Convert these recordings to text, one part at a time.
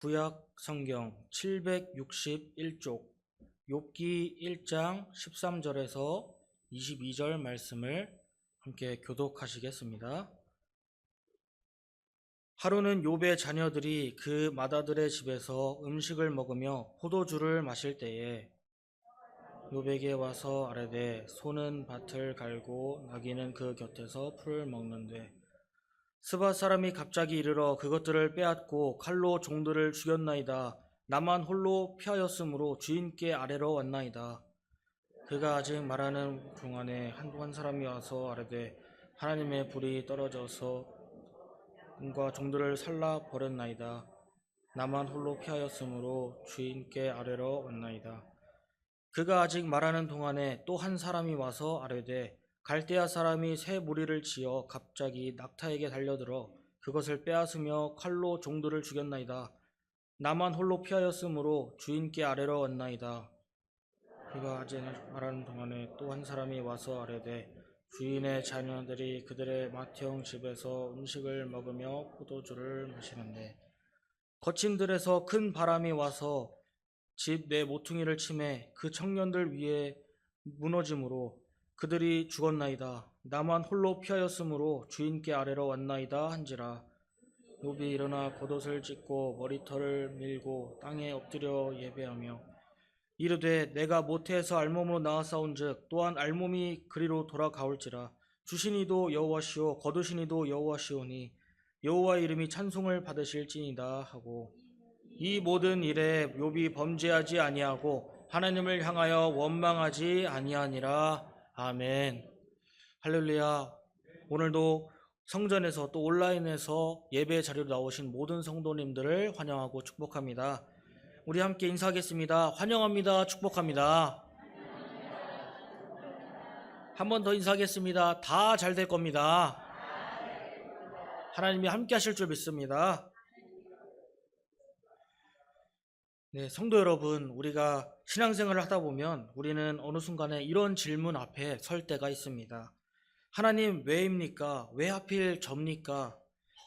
구약 성경 761쪽 욥기 1장 13절에서 22절 말씀을 함께 교독하시겠습니다. 하루는 욥의 자녀들이 그 맏아들의 집에서 음식을 먹으며 포도주를 마실 때에 욥에게 와서 아뢰되 소는 밭을 갈고 나귀는 그 곁에서 풀을 먹는데 스밧 사람이 갑자기 이르러 그것들을 빼앗고 칼로 종들을 죽였나이다. 나만 홀로 피하였으므로 주인께 아뢰러 왔나이다. 그가 아직 말하는 동안에 한 사람이 와서 아뢰되 하나님의 불이 떨어져서 은과 종들을 살라 버렸나이다. 나만 홀로 피하였으므로 주인께 아뢰러 왔나이다. 그가 아직 말하는 동안에 또 한 사람이 와서 아뢰되 갈대아 사람이 새 무리를 지어 갑자기 낙타에게 달려들어 그것을 빼앗으며 칼로 종들을 죽였나이다. 나만 홀로 피하였으므로 주인께 아뢰러 왔나이다. 그가 아직 말하는 동안에 또 한 사람이 와서 아뢰되 주인의 자녀들이 그들의 맏형 집에서 음식을 먹으며 포도주를 마시는데 거친 들에서 큰 바람이 와서 집 내 모퉁이를 치매 그 청년들 위에 무너짐으로 그들이 죽었나이다. 나만 홀로 피하였으므로 주인께 아뢰러 왔나이다 한지라. 욥이 일어나 겉옷을 찢고 머리털을 밀고 땅에 엎드려 예배하며 이르되 내가 모태에서 알몸으로 나아싸운즉 또한 알몸이 그리로 돌아가올지라. 주시니도 여호와시오 거두시니도 여호와시오니 여호와의 이름이 찬송을 받으실지니이다 하고 이 모든 일에 욥이 범죄하지 아니하고 하나님을 향하여 원망하지 아니하니라. 아멘. 할렐루야. 오늘도 성전에서 또 온라인에서 예배 자리로 나오신 모든 성도님들을 환영하고 축복합니다. 우리 함께 인사하겠습니다. 환영합니다. 축복합니다. 한 번 더 인사하겠습니다. 다 잘 될 겁니다. 하나님이 함께 하실 줄 믿습니다. 네, 성도 여러분, 우리가 신앙생활을 하다 보면 우리는 어느 순간에 이런 질문 앞에 설 때가 있습니다. 하나님 왜입니까? 왜 하필 접니까?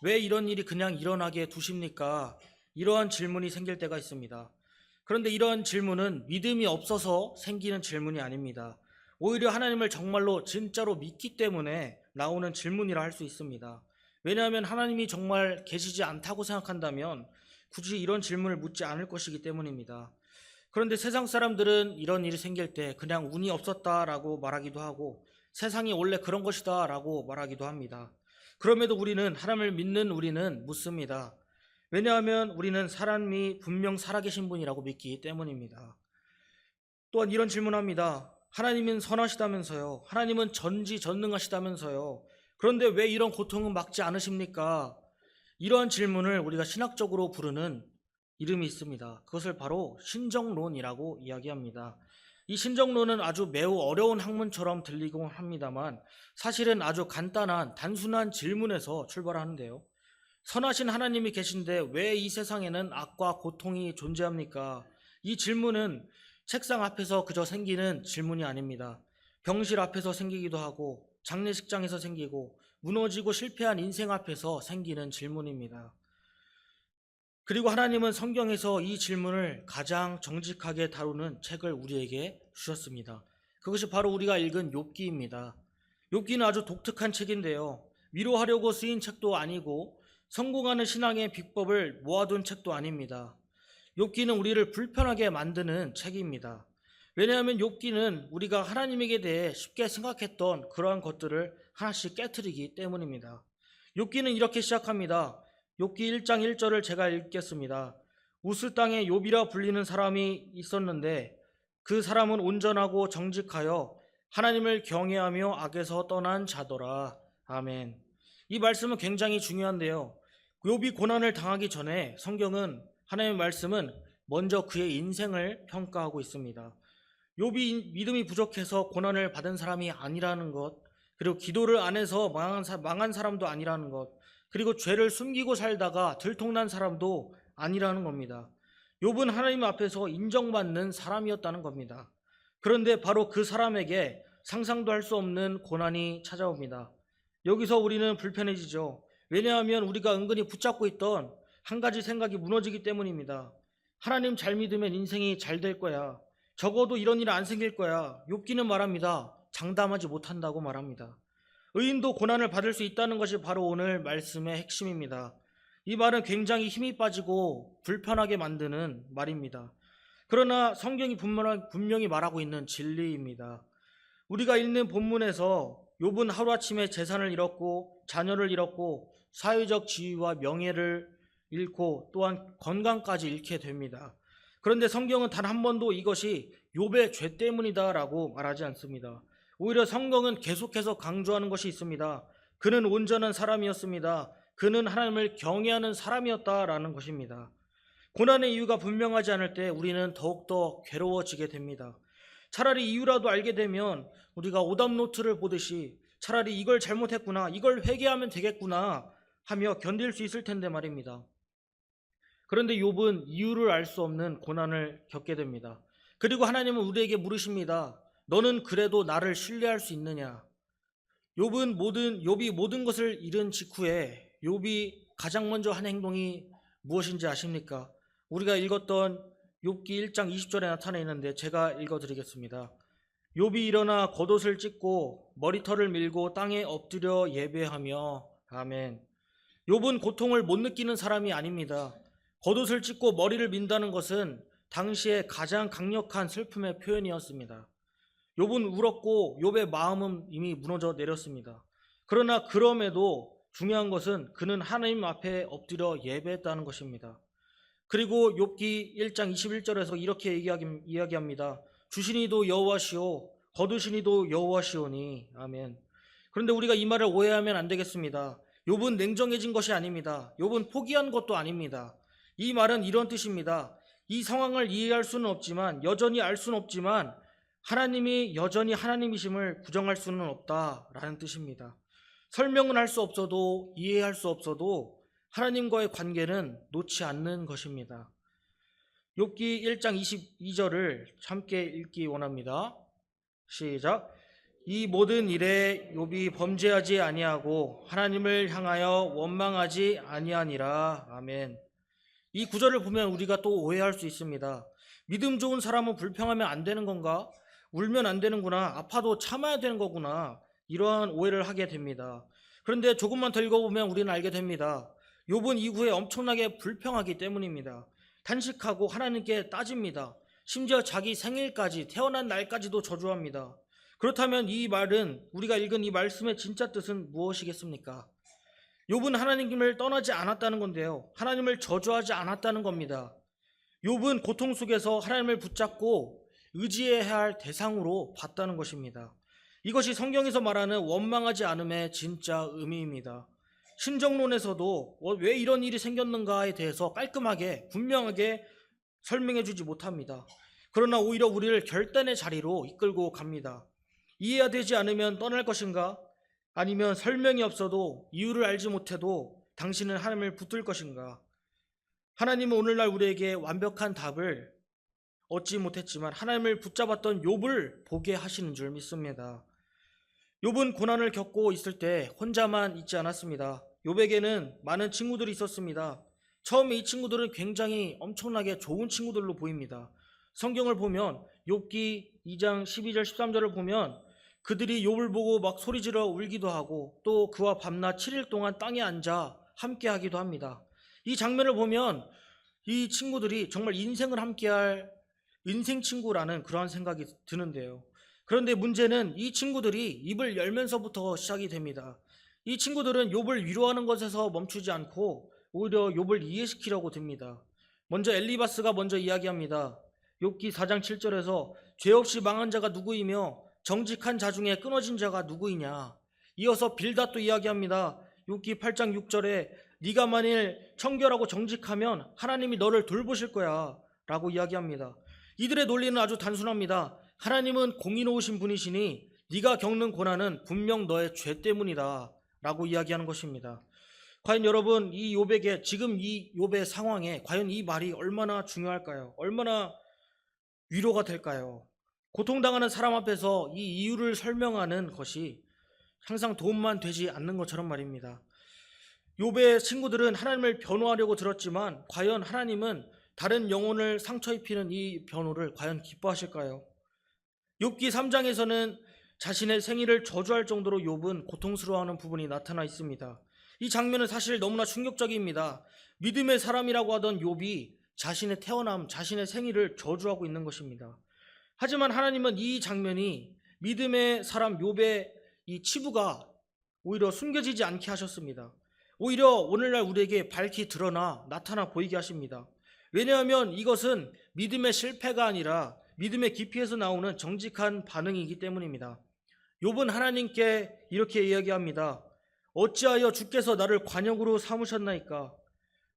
왜 이런 일이 그냥 일어나게 두십니까? 이러한 질문이 생길 때가 있습니다. 그런데 이러한 질문은 믿음이 없어서 생기는 질문이 아닙니다. 오히려 하나님을 정말로 진짜로 믿기 때문에 나오는 질문이라 할 수 있습니다. 왜냐하면 하나님이 정말 계시지 않다고 생각한다면 굳이 이런 질문을 묻지 않을 것이기 때문입니다. 그런데 세상 사람들은 이런 일이 생길 때 그냥 운이 없었다라고 말하기도 하고 세상이 원래 그런 것이다 라고 말하기도 합니다. 그럼에도 하나님을 믿는 우리는 묻습니다. 왜냐하면 우리는 사람이 분명 살아계신 분이라고 믿기 때문입니다. 또한 이런 질문합니다. 하나님은 선하시다면서요. 하나님은 전지전능하시다면서요. 그런데 왜 이런 고통은 막지 않으십니까? 이러한 질문을 우리가 신학적으로 부르는 이름이 있습니다. 그것을 바로 신정론이라고 이야기합니다. 이 신정론은 아주 매우 어려운 학문처럼 들리곤 합니다만 사실은 아주 간단한 단순한 질문에서 출발하는데요. 선하신 하나님이 계신데 왜 이 세상에는 악과 고통이 존재합니까? 이 질문은 책상 앞에서 그저 생기는 질문이 아닙니다. 병실 앞에서 생기기도 하고 장례식장에서 생기고 무너지고 실패한 인생 앞에서 생기는 질문입니다. 그리고 하나님은 성경에서 이 질문을 가장 정직하게 다루는 책을 우리에게 주셨습니다. 그것이 바로 우리가 읽은 욥기입니다. 욥기는 아주 독특한 책인데요. 위로하려고 쓰인 책도 아니고 성공하는 신앙의 비법을 모아둔 책도 아닙니다. 욥기는 우리를 불편하게 만드는 책입니다. 왜냐하면 욥기는 우리가 하나님에게 대해 쉽게 생각했던 그러한 것들을 하나씩 깨트리기 때문입니다. 욥기는 이렇게 시작합니다. 욥기 1장 1절을 제가 읽겠습니다. 우스 땅에 욥이라 불리는 사람이 있었는데 그 사람은 온전하고 정직하여 하나님을 경외하며 악에서 떠난 자더라. 아멘. 이 말씀은 굉장히 중요한데요. 욥이 고난을 당하기 전에 성경은 하나님의 말씀은 먼저 그의 인생을 평가하고 있습니다. 욥이 믿음이 부족해서 고난을 받은 사람이 아니라는 것, 그리고 기도를 안 해서 망한 사람도 아니라는 것, 그리고 죄를 숨기고 살다가 들통난 사람도 아니라는 겁니다. 욥은 하나님 앞에서 인정받는 사람이었다는 겁니다. 그런데 바로 그 사람에게 상상도 할 수 없는 고난이 찾아옵니다. 여기서 우리는 불편해지죠. 왜냐하면 우리가 은근히 붙잡고 있던 한 가지 생각이 무너지기 때문입니다. 하나님 잘 믿으면 인생이 잘 될 거야. 적어도 이런 일 안 생길 거야. 욥기는 말합니다. 장담하지 못한다고 말합니다. 의인도 고난을 받을 수 있다는 것이 바로 오늘 말씀의 핵심입니다. 이 말은 굉장히 힘이 빠지고 불편하게 만드는 말입니다. 그러나 성경이 분명히 말하고 있는 진리입니다. 우리가 읽는 본문에서 욥은 하루아침에 재산을 잃었고 자녀를 잃었고 사회적 지위와 명예를 잃고 또한 건강까지 잃게 됩니다. 그런데 성경은 단 한 번도 이것이 욥의 죄 때문이다라고 말하지 않습니다. 오히려 성경은 계속해서 강조하는 것이 있습니다. 그는 온전한 사람이었습니다. 그는 하나님을 경외하는 사람이었다라는 것입니다. 고난의 이유가 분명하지 않을 때 우리는 더욱더 괴로워지게 됩니다. 차라리 이유라도 알게 되면 우리가 오답노트를 보듯이 차라리 이걸 잘못했구나, 이걸 회개하면 되겠구나 하며 견딜 수 있을 텐데 말입니다. 그런데 욥은 이유를 알 수 없는 고난을 겪게 됩니다. 그리고 하나님은 우리에게 물으십니다. 너는 그래도 나를 신뢰할 수 있느냐? 욥이 모든 것을 잃은 직후에 욥이 가장 먼저 한 행동이 무엇인지 아십니까? 우리가 읽었던 욥기 1장 20절에 나타나 있는데 제가 읽어드리겠습니다. 욥이 일어나 겉옷을 찢고 머리털을 밀고 땅에 엎드려 예배하며 아멘. 욥은 고통을 못 느끼는 사람이 아닙니다. 겉옷을 찢고 머리를 민다는 것은 당시에 가장 강력한 슬픔의 표현이었습니다. 욥은 울었고 욥의 마음은 이미 무너져 내렸습니다. 그러나 그럼에도 중요한 것은 그는 하나님 앞에 엎드려 예배했다는 것입니다. 그리고 욥기 1장 21절에서 이렇게 이야기합니다. 주시니도 여호와시오 거두시니도 여호와시오니 아멘. 그런데 우리가 이 말을 오해하면 안 되겠습니다. 욥은 냉정해진 것이 아닙니다. 욥은 포기한 것도 아닙니다. 이 말은 이런 뜻입니다. 이 상황을 이해할 수는 없지만 여전히 알 수는 없지만 하나님이 여전히 하나님이심을 부정할 수는 없다라는 뜻입니다. 설명은 할 수 없어도 이해할 수 없어도 하나님과의 관계는 놓지 않는 것입니다. 욥기 1장 22절을 함께 읽기 원합니다. 시작. 이 모든 일에 욥이 범죄하지 아니하고 하나님을 향하여 원망하지 아니하니라. 아멘. 이 구절을 보면 우리가 또 오해할 수 있습니다. 믿음 좋은 사람은 불평하면 안 되는 건가? 울면 안 되는구나. 아파도 참아야 되는 거구나. 이러한 오해를 하게 됩니다. 그런데 조금만 더 읽어보면 우리는 알게 됩니다. 욥은 이후에 엄청나게 불평하기 때문입니다. 탄식하고 하나님께 따집니다. 심지어 자기 생일까지 태어난 날까지도 저주합니다. 그렇다면 이 말은 우리가 읽은 이 말씀의 진짜 뜻은 무엇이겠습니까? 욥은 하나님을 떠나지 않았다는 건데요. 하나님을 저주하지 않았다는 겁니다. 욥은 고통 속에서 하나님을 붙잡고 의지해야 할 대상으로 봤다는 것입니다. 이것이 성경에서 말하는 원망하지 않음의 진짜 의미입니다. 신정론에서도 왜 이런 일이 생겼는가에 대해서 깔끔하게 분명하게 설명해 주지 못합니다. 그러나 오히려 우리를 결단의 자리로 이끌고 갑니다. 이해가 되지 않으면 떠날 것인가? 아니면 설명이 없어도 이유를 알지 못해도 당신은 하나님을 붙들 것인가? 하나님은 오늘날 우리에게 완벽한 답을 얻지 못했지만 하나님을 붙잡았던 욥을 보게 하시는 줄 믿습니다. 욥은 고난을 겪고 있을 때 혼자만 있지 않았습니다. 욥에게는 많은 친구들이 있었습니다. 처음에 이 친구들은 굉장히 엄청나게 좋은 친구들로 보입니다. 성경을 보면 욥기 2장 12절 13절을 보면 그들이 욥을 보고 막 소리지르어 울기도 하고 또 그와 밤낮 7일 동안 땅에 앉아 함께 하기도 합니다. 이 장면을 보면 이 친구들이 정말 인생을 함께할 인생 친구라는 그러한 생각이 드는데요. 그런데 문제는 이 친구들이 입을 열면서부터 시작이 됩니다. 이 친구들은 욥을 위로하는 것에서 멈추지 않고 오히려 욥을 이해시키려고 듭니다. 먼저 엘리바스가 먼저 이야기합니다. 욥기 4장 7절에서 죄 없이 망한 자가 누구이며 정직한 자 중에 끊어진 자가 누구이냐. 이어서 빌닷도 이야기합니다. 욥기 8장 6절에 네가 만일 청결하고 정직하면 하나님이 너를 돌보실 거야 라고 이야기합니다. 이들의 논리는 아주 단순합니다. 하나님은 공의로우신 분이시니 네가 겪는 고난은 분명 너의 죄 때문이다 라고 이야기하는 것입니다. 과연 여러분 이 욥에게 지금 이 욥의 상황에 과연 이 말이 얼마나 중요할까요? 얼마나 위로가 될까요? 고통당하는 사람 앞에서 이 이유를 설명하는 것이 항상 도움만 되지 않는 것처럼 말입니다. 욥의 친구들은 하나님을 변호하려고 들었지만 과연 하나님은 다른 영혼을 상처 입히는 이 변호를 과연 기뻐하실까요? 욥기 3장에서는 자신의 생일을 저주할 정도로 욥은 고통스러워하는 부분이 나타나 있습니다. 이 장면은 사실 너무나 충격적입니다. 믿음의 사람이라고 하던 욥이 자신의 태어남, 자신의 생일을 저주하고 있는 것입니다. 하지만 하나님은 이 장면이 믿음의 사람 욥의 이 치부가 오히려 숨겨지지 않게 하셨습니다. 오히려 오늘날 우리에게 밝히 드러나 나타나 보이게 하십니다. 왜냐하면 이것은 믿음의 실패가 아니라 믿음의 깊이에서 나오는 정직한 반응이기 때문입니다. 욥은 하나님께 이렇게 이야기합니다. 어찌하여 주께서 나를 관역으로 삼으셨나이까?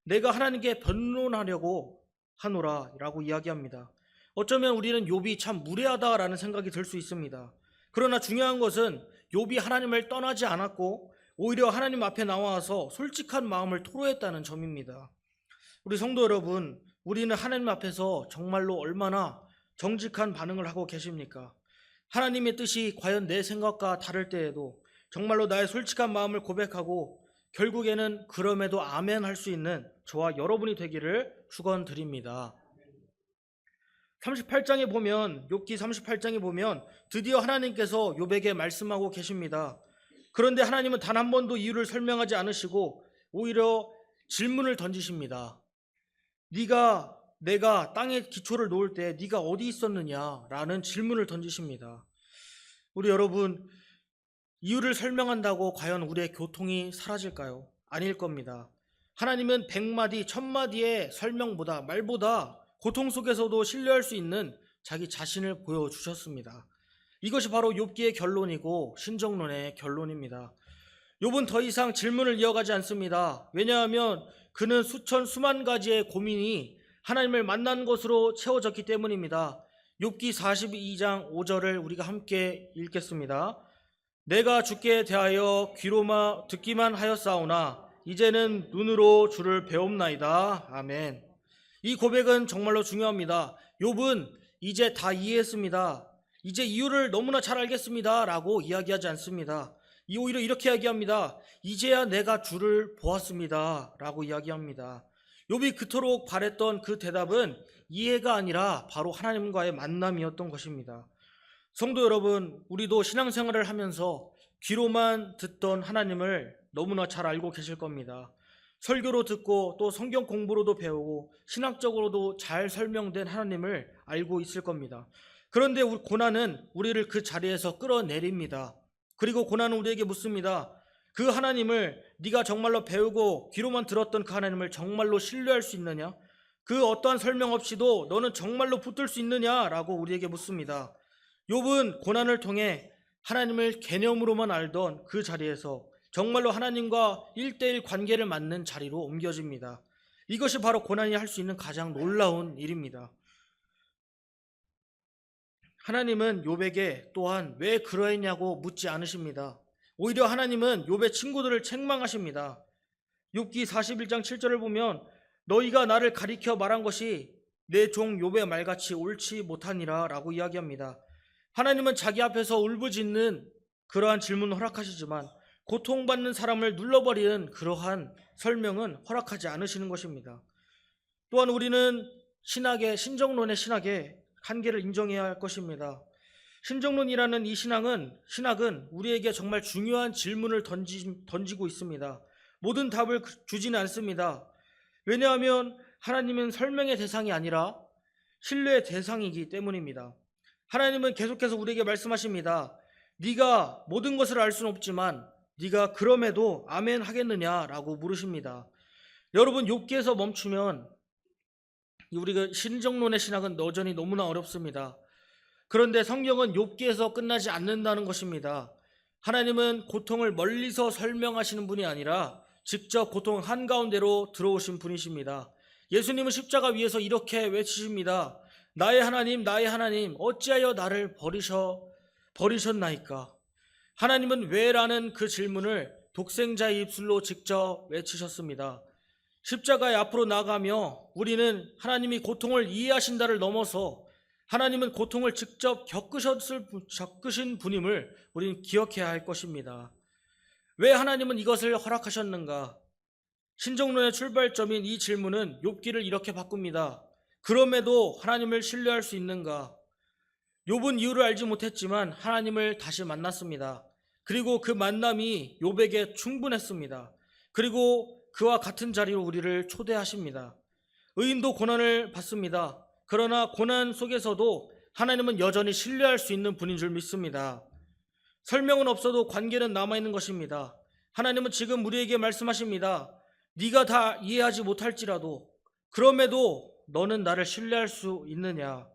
내가 하나님께 변론하려고 하노라 라고 이야기합니다. 어쩌면 우리는 욥이 참 무례하다라는 생각이 들 수 있습니다. 그러나 중요한 것은 욥이 하나님을 떠나지 않았고 오히려 하나님 앞에 나와서 솔직한 마음을 토로했다는 점입니다. 우리 성도 여러분, 우리는 하나님 앞에서 정말로 얼마나 정직한 반응을 하고 계십니까? 하나님의 뜻이 과연 내 생각과 다를 때에도 정말로 나의 솔직한 마음을 고백하고 결국에는 그럼에도 아멘 할 수 있는 저와 여러분이 되기를 축원드립니다. 38장에 보면 욥기 38장에 보면 드디어 하나님께서 욥에게 말씀하고 계십니다. 그런데 하나님은 단 한 번도 이유를 설명하지 않으시고 오히려 질문을 던지십니다. 내가 땅에 기초를 놓을 때 네가 어디 있었느냐라는 질문을 던지십니다. 우리 여러분, 이유를 설명한다고 과연 우리의 교통이 사라질까요? 아닐 겁니다. 하나님은 100마디, 1000마디의 설명보다 말보다 고통 속에서도 신뢰할 수 있는 자기 자신을 보여주셨습니다. 이것이 바로 욥기의 결론이고 신정론의 결론입니다. 욥은 더 이상 질문을 이어가지 않습니다. 왜냐하면 그는 수만 가지의 고민이 하나님을 만난 것으로 채워졌기 때문입니다. 욥기 42장 5절을 우리가 함께 읽겠습니다. 내가 주께 대하여 귀로만 듣기만 하였사오나 이제는 눈으로 주를 배웁나이다. 아멘. 이 고백은 정말로 중요합니다. 욥은 이제 다 이해했습니다. 이제 이유를 너무나 잘 알겠습니다 라고 이야기하지 않습니다. 오히려 이렇게 이야기합니다. 이제야 내가 주를 보았습니다 라고 이야기합니다. 욥이 그토록 바랬던 그 대답은 이해가 아니라 바로 하나님과의 만남이었던 것입니다. 성도 여러분, 우리도 신앙생활을 하면서 귀로만 듣던 하나님을 너무나 잘 알고 계실 겁니다. 설교로 듣고 또 성경 공부로도 배우고 신학적으로도 잘 설명된 하나님을 알고 있을 겁니다. 그런데 고난은 우리를 그 자리에서 끌어내립니다. 그리고 고난은 우리에게 묻습니다. 그 하나님을 네가 정말로 배우고 귀로만 들었던 그 하나님을 정말로 신뢰할 수 있느냐? 그 어떠한 설명 없이도 너는 정말로 붙들 수 있느냐라고 우리에게 묻습니다. 욥은 고난을 통해 하나님을 개념으로만 알던 그 자리에서 정말로 하나님과 1:1 관계를 맺는 자리로 옮겨집니다. 이것이 바로 고난이 할 수 있는 가장 놀라운 일입니다. 하나님은 욥에게 또한 왜 그러했냐고 묻지 않으십니다. 오히려 하나님은 욥의 친구들을 책망하십니다. 욥기 41장 7절을 보면 너희가 나를 가리켜 말한 것이 내 종 욥의 말같이 옳지 못하니라 라고 이야기합니다. 하나님은 자기 앞에서 울부짖는 그러한 질문을 허락하시지만 고통받는 사람을 눌러버리는 그러한 설명은 허락하지 않으시는 것입니다. 또한 우리는 신정론의 신학의 한계를 인정해야 할 것입니다. 신정론이라는 이 신학은 우리에게 정말 중요한 질문을 던지고 있습니다. 모든 답을 주지는 않습니다. 왜냐하면 하나님은 설명의 대상이 아니라 신뢰의 대상이기 때문입니다. 하나님은 계속해서 우리에게 말씀하십니다. 네가 모든 것을 알 수는 없지만 네가 그럼에도 아멘 하겠느냐라고 물으십니다. 여러분, 욥기에서 멈추면 우리가 신정론의 신학은 여전히 너무나 어렵습니다. 그런데 성경은 욥기에서 끝나지 않는다는 것입니다. 하나님은 고통을 멀리서 설명하시는 분이 아니라 직접 고통 한가운데로 들어오신 분이십니다. 예수님은 십자가 위에서 이렇게 외치십니다. 나의 하나님, 어찌하여 나를 버리셨나이까? 하나님은 왜라는 그 질문을 독생자의 입술로 직접 외치셨습니다. 십자가의 앞으로 나가며 우리는 하나님이 고통을 이해하신다를 넘어서 하나님은 고통을 직접 겪으신 분임을 우리는 기억해야 할 것입니다. 왜 하나님은 이것을 허락하셨는가? 신정론의 출발점인 이 질문은 욥기를 이렇게 바꿉니다. 그럼에도 하나님을 신뢰할 수 있는가? 욥은 이유를 알지 못했지만 하나님을 다시 만났습니다. 그리고 그 만남이 욥에게 충분했습니다. 그리고 그와 같은 자리로 우리를 초대하십니다. 의인도 고난을 받습니다. 그러나 고난 속에서도 하나님은 여전히 신뢰할 수 있는 분인 줄 믿습니다. 설명은 없어도 관계는 남아있는 것입니다. 하나님은 지금 우리에게 말씀하십니다. 네가 다 이해하지 못할지라도 그럼에도 너는 나를 신뢰할 수 있느냐?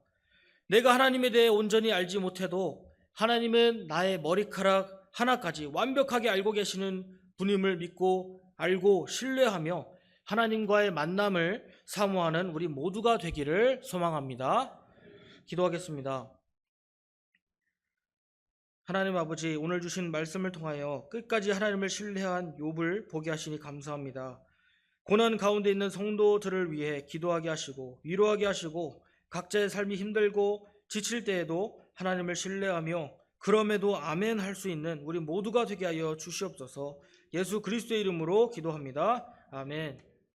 내가 하나님에 대해 온전히 알지 못해도 하나님은 나의 머리카락 하나까지 완벽하게 알고 계시는 분임을 믿고 알고 신뢰하며 하나님과의 만남을 사모하는 우리 모두가 되기를 소망합니다. 기도하겠습니다. 하나님 아버지, 오늘 주신 말씀을 통하여 끝까지 하나님을 신뢰한 욥을 보게 하시니 감사합니다. 고난 가운데 있는 성도들을 위해 기도하게 하시고 위로하게 하시고 각자의 삶이 힘들고 지칠 때에도 하나님을 신뢰하며 그럼에도 아멘 할 수 있는 우리 모두가 되게 하여 주시옵소서. 예수 그리스도의 이름으로 기도합니다. 아멘.